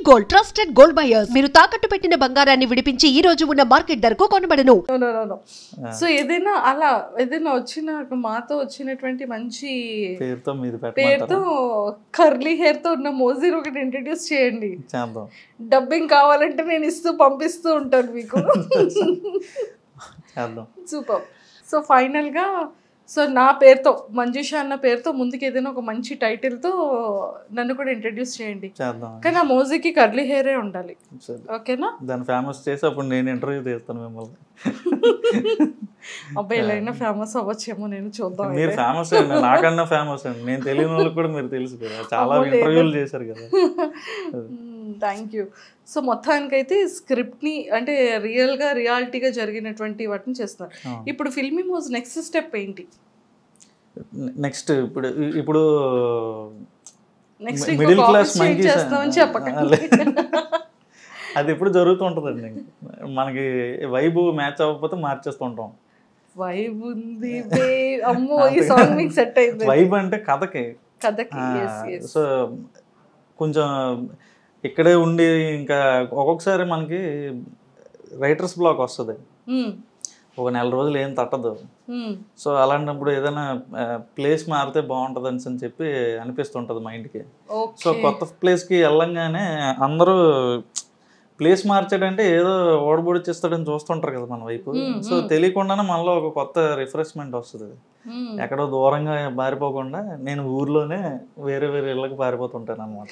Gold trusted gold buyers మీరు తాకట్టు పెట్టిన బంగారాన్ని విడిపించి ఈ రోజు ఉన్న మార్కెట్ ధరకు కొనబడను. సో ఏదైనా అలా ఏదైనా మాతో వచ్చినటువంటి మంచి పేరుతో కర్లీ హెయిర్ తో ఉన్న మోజీని ఒకటి ఇంట్రడ్యూస్ చేయండి. డబ్బింగ్ కావాలంటే నేను పంపిస్తూ ఉంటాను మీకు. సూపర్. సో ఫైనల్ గా సో నా పేరుతో మంజుష అన్న పేరుతో ముందుకు ఏదైనా ఒక మంచి టైటిల్ తో నన్ను కూడా ఇంట్రడ్యూస్ చేయండి. కానీ ఆ మోజీకి కర్లీ హెయిరే ఉండాలి. ఓకేనా? దాన్ని ఫేమస్ చేసి అప్పుడు నేను ఇంటర్వ్యూ చేస్తాను మిమ్మల్ని. అబ్బాయి ఎలా అయినా ఫేమస్ అవ్వచ్చేమో, నేను చూద్దాం. మీరు ఫేమస్ అండి, నాకన్నా ఫేమస్ అండి. నేను తెలియని వాళ్ళకి కూడా మీరు తెలుసు కదా, చాలా ఇంటర్వ్యూలు చేశారు కదా. Thank you. సో మొత్తానికైతే స్క్రిప్ట్ని అంటే రియాలిటీగా జరిగినటువంటి వాటిని చేస్తున్నారు. ఇప్పుడు ఫిల్మీ మోజ్ నెక్స్ట్ స్టెప్ ఏంటి? నెక్స్ట్ ఇప్పుడు మిడిల్ క్లాస్ చేస్తామని చెప్పకండి. అది ఎప్పుడు జరుగుతుంటుందండి. మనకి వైబ్ మ్యాచ్ అవ్వకపోతే మార్చేస్తుంటాం. వైబ్ ఉంది, అమ్మో ఈ సాంగ్ మీకు సెట్ అయింది. వైబ్ అంటే కథకి. సో కొంచెం ఇక్కడే ఉండి ఇంకా ఒక్కొక్కసారి మనకి రైటర్స్ బ్లాక్ వస్తుంది, ఒక నెల రోజులు ఏం తట్టదు. సో అలాంటప్పుడు ఏదైనా ప్లేస్ మారితే బాగుంటుంది అని చెప్పి అనిపిస్తుంటుంది మైండ్కి. సో కొత్త ప్లేస్కి వెళ్ళంగానే అందరూ ప్లేస్ మార్చాడంటే ఏదో ఓడబొడిచేస్తాడని చూస్తుంటారు కదా మన వైపు. సో తెలియకుండానే మనలో ఒక కొత్త రిఫ్రెష్మెంట్ వస్తుంది. ఎక్కడో దూరంగా పారిపోకుండా నేను ఊర్లోనే వేరే ఇళ్ళకి పారిపోతుంటాను అనమాట.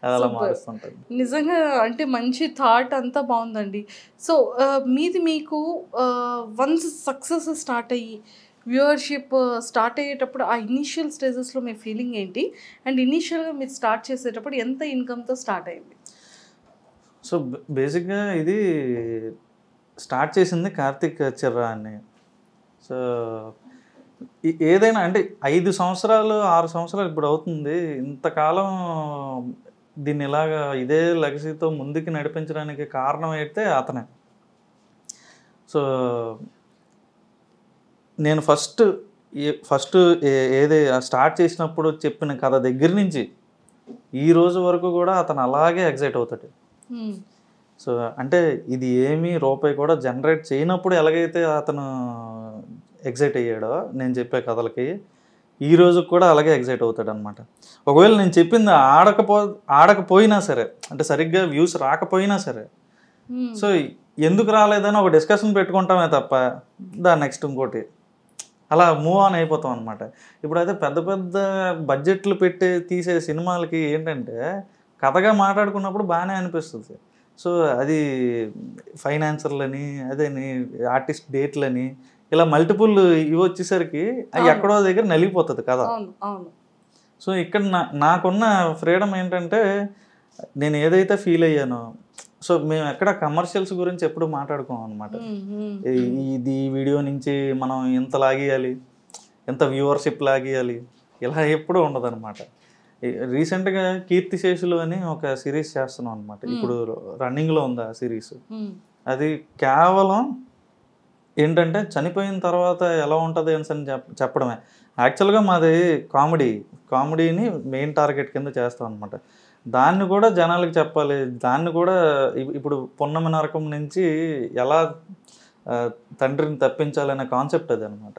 అది అలా మారుస్తుంటాను. నిజంగా అంటే మంచి థాట్ అంతా బాగుందండి. సో మీకు వన్స్ సక్సెస్ స్టార్ట్ అయ్యి వ్యూవర్షిప్ స్టార్ట్ అయ్యేటప్పుడు ఆ ఇనీషియల్ స్టేజెస్లో మీ ఫీలింగ్ ఏంటి? అండ్ ఇనీషియల్గా మీరు స్టార్ట్ చేసేటప్పుడు ఎంత ఇన్కమ్తో స్టార్ట్ అయింది? సో బేసిక్గా ఇది స్టార్ట్ చేసింది కార్తిక్ చిర్రా అని. సో ఏదైనా అంటే 5 సంవత్సరాలు 6 సంవత్సరాలు ఇప్పుడు అవుతుంది. ఇంతకాలం దీన్ని ఇలాగా ఇదే లెగసీతో ముందుకు నడిపించడానికి కారణం అయితే అతనే. సో నేను ఫస్ట్ ఏది స్టార్ట్ చేసినప్పుడు చెప్పిన కథ దగ్గర నుంచి ఈ రోజు వరకు కూడా అతను అలాగే ఎగ్జైట్ అవుతాడు. సో అంటే ఇది ఏమీ రూపాయి కూడా జనరేట్ చేయనప్పుడు ఎలాగైతే అతను ఎగ్జైట్ అయ్యాడో నేను చెప్పే కథలకి, ఈ రోజు కూడా అలాగే ఎగ్జైట్ అవుతాడు అనమాట. ఒకవేళ నేను చెప్పింది ఆడకపోయినా సరే, అంటే సరిగ్గా వ్యూస్ రాకపోయినా సరే, సో ఎందుకు రాలేదని ఒక డిస్కషన్ పెట్టుకుంటామే తప్ప దాని నెక్స్ట్ ఇంకోటి అలా మూవ్ ఆన్ అయిపోతాం అనమాట. ఇప్పుడైతే పెద్ద పెద్ద బడ్జెట్లు పెట్టి తీసే సినిమాలకి ఏంటంటే కథగా మాట్లాడుకున్నప్పుడు బాగానే అనిపిస్తుంది. సో అది ఫైనాన్సర్లని అదేని ఆర్టిస్ట్ డేట్లని ఇలా మల్టిపుల్ ఇవి వచ్చేసరికి అవి ఎక్కడో దగ్గర నలిగిపోతుంది కదా. సో ఇక్కడ నాకున్న ఫ్రీడమ్ ఏంటంటే నేను ఏదైతే ఫీల్ అయ్యానో, సో మేము ఎక్కడ కమర్షియల్స్ గురించి ఎప్పుడు మాట్లాడుకోం అనమాట. ఇది వీడియో నుంచి మనం ఎంత లాగేయాలి, ఎంత వ్యూవర్షిప్ లాగేయాలి, ఇలా ఎప్పుడూ ఉండదు అనమాట. రీసెంట్గా కీర్తిశేషులు అని ఒక సిరీస్ చేస్తున్నాం అనమాట. ఇప్పుడు రన్నింగ్లో ఉంది ఆ సిరీస్. అది కేవలం ఏంటంటే చనిపోయిన తర్వాత ఎలా ఉంటుంది అని చెప్పడమే. యాక్చువల్గా మాది కామెడీని మెయిన్ టార్గెట్ కింద చేస్తాం అనమాట. దాన్ని కూడా జనాలకు చెప్పాలి. దాన్ని కూడా ఇప్పుడు పున్నమి నరకం నుంచి ఎలా తండ్రిని తప్పించాలనే కాన్సెప్ట్ అది అనమాట.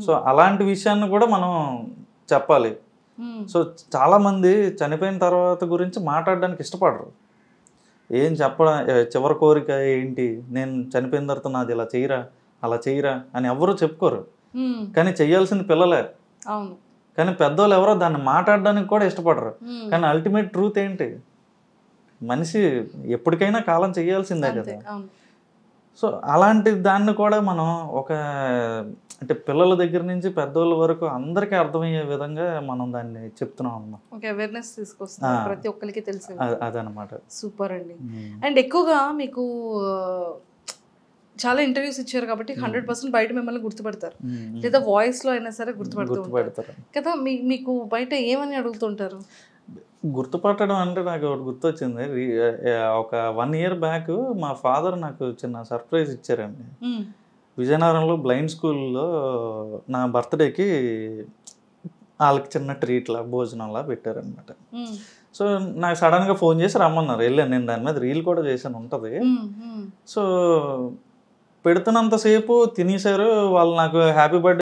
సో అలాంటి విషయాన్ని కూడా మనం చెప్పాలి. సో చాలామంది చనిపోయిన తర్వాత గురించి మాట్లాడడానికి ఇష్టపడరు. ఏం చెప్పడం, చివరి కోరిక ఏంటి, నేను చనిపోయిన తర్వాత నాది ఇలా చేయరా అలా చేయరా అని ఎవరు చెప్పుకోరు. కానీ చెయ్యాల్సింది పిల్లలే. కానీ పెద్దోళ్ళు ఎవరో దాన్ని మాట్లాడడానికి కూడా ఇష్టపడరు. కానీ అల్టిమేట్ ట్రూత్ ఏంటి, మనిషి ఎప్పటికైనా కాలం చేయాల్సిందే కదా. సో అలాంటి దాన్ని కూడా మనం అంటే పిల్లల దగ్గర నుంచి పెద్దోళ్ళ వరకు అందరికీ అర్థమయ్యే విధంగా మనం దాన్ని చెప్తున్నాం అన్నమాట. అవేర్నెస్ తీసుకొస్తున్నాం, ప్రతి ఒక్కరికి తెలిసి. అదనమాట. సూపర్ అండి. అండ్ ఎక్కువగా మీకు చాలా ఇంటర్వ్యూస్ ఇచ్చారు కాబట్టి 100% బయట మిమ్మల్ని గుర్తుపడతారు, లేదా వాయిస్లో అయినా సరే గుర్తుపడతారు కదా. మీకు బయట ఏమని అడుగుతుంటారు? గుర్తుపట్టడం అంటే నాకు ఒకటి గుర్తొచ్చింది. ఒక 1 year బ్యాక్ మా ఫాదర్ నాకు చిన్న సర్ప్రైజ్ ఇచ్చారండి. విజయనగరంలో బ్లైండ్ స్కూల్లో నా బర్త్డేకి వాళ్ళకి చిన్న ట్రీట్లా భోజనంలా పెట్టారనమాట. సో నాకు సడన్గా ఫోన్ చేసి రమ్మన్నారు, వెళ్ళాను. నేను దాని మీద రీల్ కూడా చేశాను, ఉంటుంది. సో పెడుతున్నంతసేపు తినేశారు వాళ్ళు, నాకు హ్యాపీ బర్త్డే